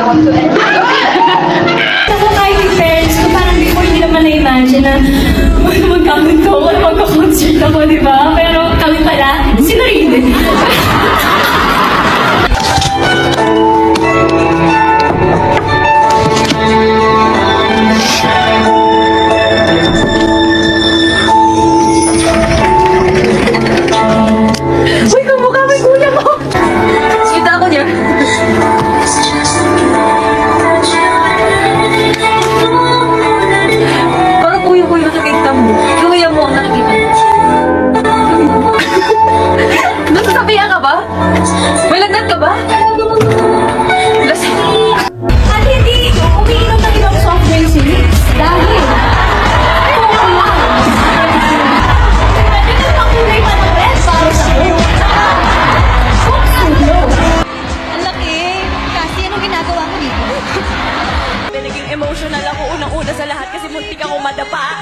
Ako kahit yung parents ko, parang before hindi naman na-imagine na magkamit ko ako, magka-concert ako, di ba? Pero kami pala, sinarin. Uy, kamukha mo yung kuya mo! Kita ako niya. Parang kuya-kuya nakikita mo. Kuya mo ang nakikita mo. Nasasabihan ka ba? May lagnat ka ba? Lasing. At hindi umiinom na din ang soft drinks ni dahil emotional ako unang-una sa lahat kasi muntik ako madapa.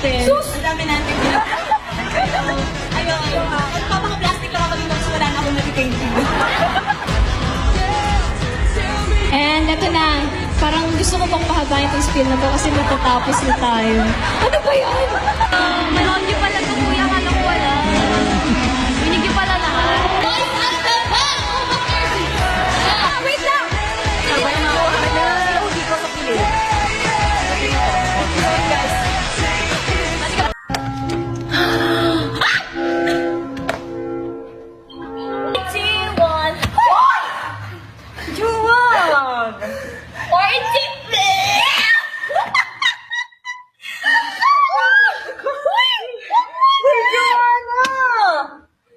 Ang dami natin. Ayun. Papaka-plastic lang ako dito kasi wala na akong nag-painting. And ito na, parang gusto ko pang pahabain itong spill na to kasi matatapos na tayo. Ano ba yan? Manood niyo pala ito, kuya. Kala ko wala. Binig niyo pala lahat. Wait lang! Sabay na ako. Hindi ko kapilin. Guys.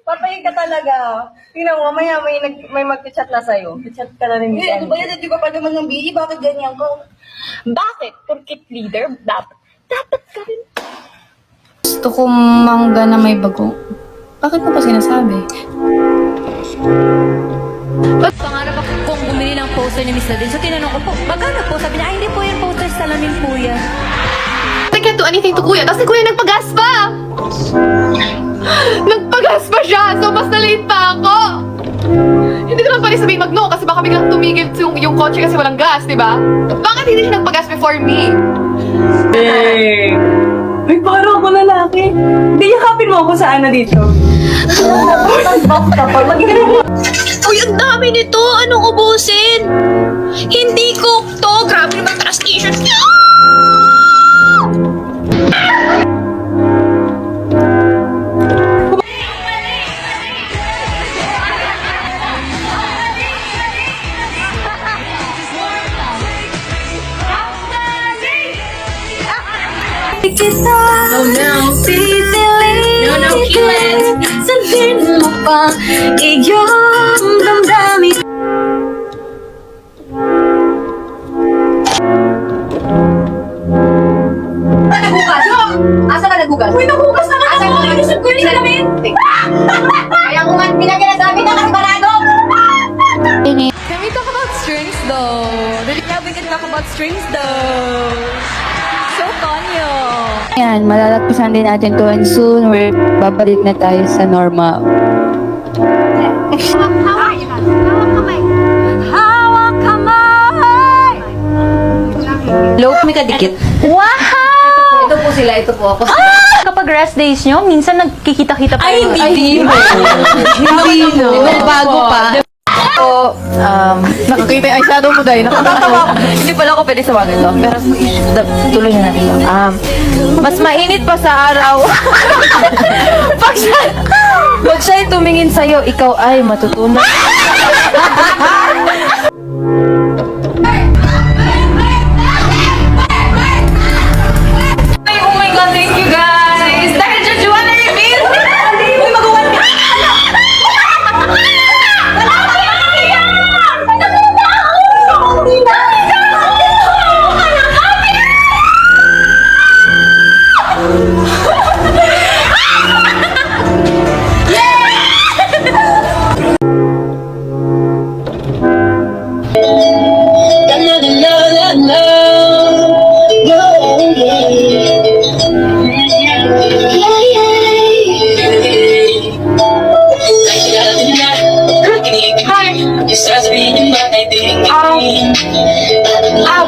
Papayin ka talaga. Tingnan mo, mamaya may mag-chat na sa'yo. Chat ka na rin. Ano ba yan? Di ba pa naman ng BE? Bakit ganyan ko? Bakit? Porkit leader, dapat ka rin. Gusto ko mangga na may bago. Bakit mo pa sinasabi? Pangarap ako kung bumili ng poster ni Miss Nadine. So tinanong ko po, magkano po? Sabi niya, ay hindi po yan poster, salamin po yan. I can't do anything to kuya. Tapos si kuya nagpagas pa! Nagpagas pa siya! So mas na-late pa ako! Hindi ko lang pwede sabihin mag-no kasi baka biglang tumigil yung kotse kasi walang gas, di ba? Bakit hindi siya nagpagas before me? Hey! Ay, parang ako lalaki. Hindi, yakapin mo ako sa ano dito. Uy, ang dami nito! Anong ubusin? Hindi cook to! Grabe naman taas t-shirt niya! No, kill it! Sabihin mo pa iyong damdamin. Asa ka naghugas? Uy, naghugas na nga! Asa ka naghugas? Ko yung salamin! Kaya kung nga pinagkinasabi na kasi barado! Can we talk about strings though? Yeah, we can talk about strings though. So Tonyo. Ayan, malalagpasan din natin to and soon babalik na tayo sa normal. Hawak kamay! Low, may kadikit. Wow! Ito po sila, ito po ako. Kapag pag rest days nyo, minsan nagkikita-kita pa. Ay, hindi. Hindi no. Bago pa. So, nakakita yung eyeshadow mo dahil nakakatawa ako. Hindi pala ako pwede sa mga ito. Pero tuloy na natin ito. Mas mainit pa sa araw. Pag siya'y tumingin sa'yo, ikaw ay matutunan. Oh my God, thank you guys! Dahil dyan, Juana reveal! Uy, mag-uwan ka!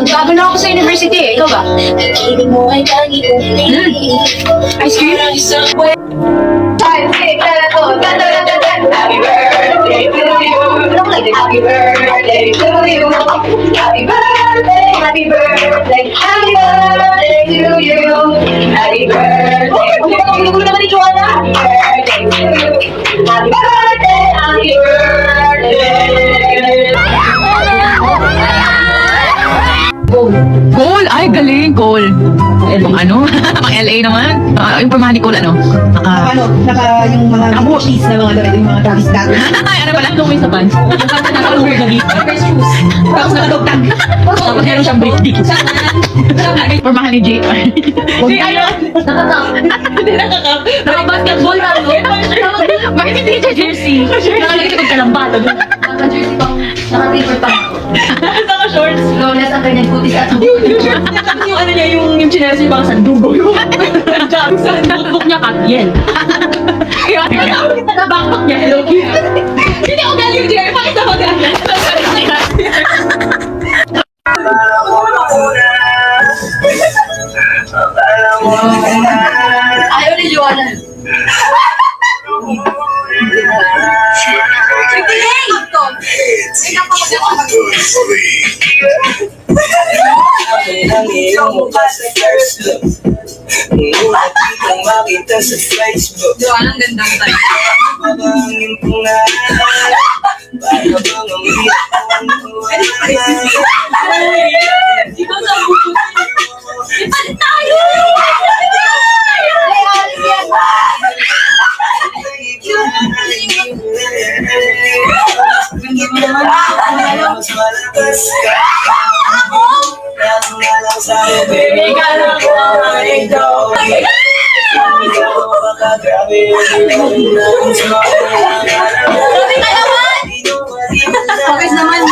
Bago na ako sa university eh. Ikaw ba? Ice cream? Happy birthday to you. Happy birthday to you. Happy birthday, happy birthday, happy birthday to you. Happy birthday. Happy birthday to you. Happy birthday, happy birthday. Goal! Ay, galing! Goal! Pang ano? Pang LA naman? Yung pamahan ni Cole, ano? Yung mga mochies na mga damit, yung mga Travis Scott. Ay, ano pala? Gawin sa pants. Yung pants na naka-over lagi. Tapos nakadogtag. Tapos meron siyang briefcase. Pamahan ni Jay. Jay, ayun! Naka-basketball na, no? Bakit hindi siya jersey? Nakalagay sa magkalambata. Naka-jersey pa. Naka-paper pa. Naka-shorts. Flawless ang kanyang kutis at Yung shorts niya, tapos yung ano niya, yung chinelas niya parang sandugo. Yung sa notebook niya, Katyen. Sa backpack niya, Hello Kitty. Hindi ako galing yung Jerry, pakita mo galing. ayaw ni Joanna. Ang iyong mukha sa first look. Ngunit kitang makita sa Facebook. Joanna, ang ganda mo tayo. Mabangin kong nahanap. Para bang ang Focus naman.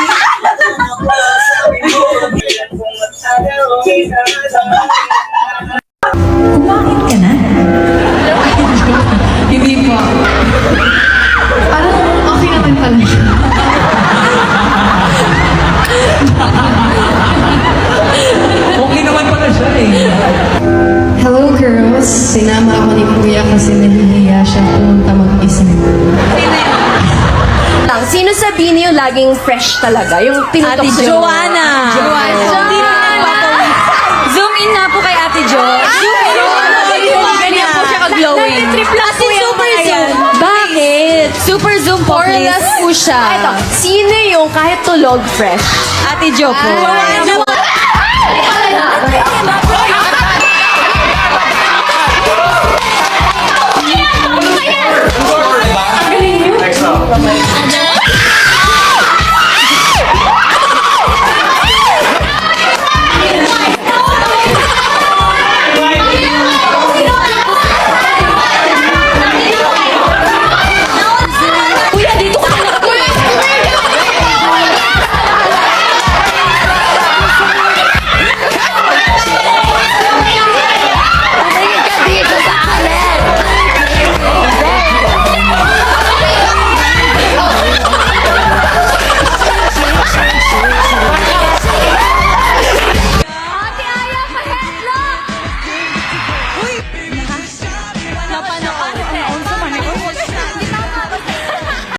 Kumain ka na? Hindi po. Parang okay naman pala siya. Okay naman pala siya eh. Hello girls! Sinama ako ni Kuya kasi nahihiya siya pumunta mag-isa. Sino sabihin niyo laging fresh talaga? Yung tinutok sa Joanna. Zoom in na po kay Ate Jo. Zoom in. Ganyan po siya ka-glowing. Kasi super zoom. Bakit? Super zoom po, please. Poreless po siya. Ito, sino yung kahit tulog fresh? Ate Jo po.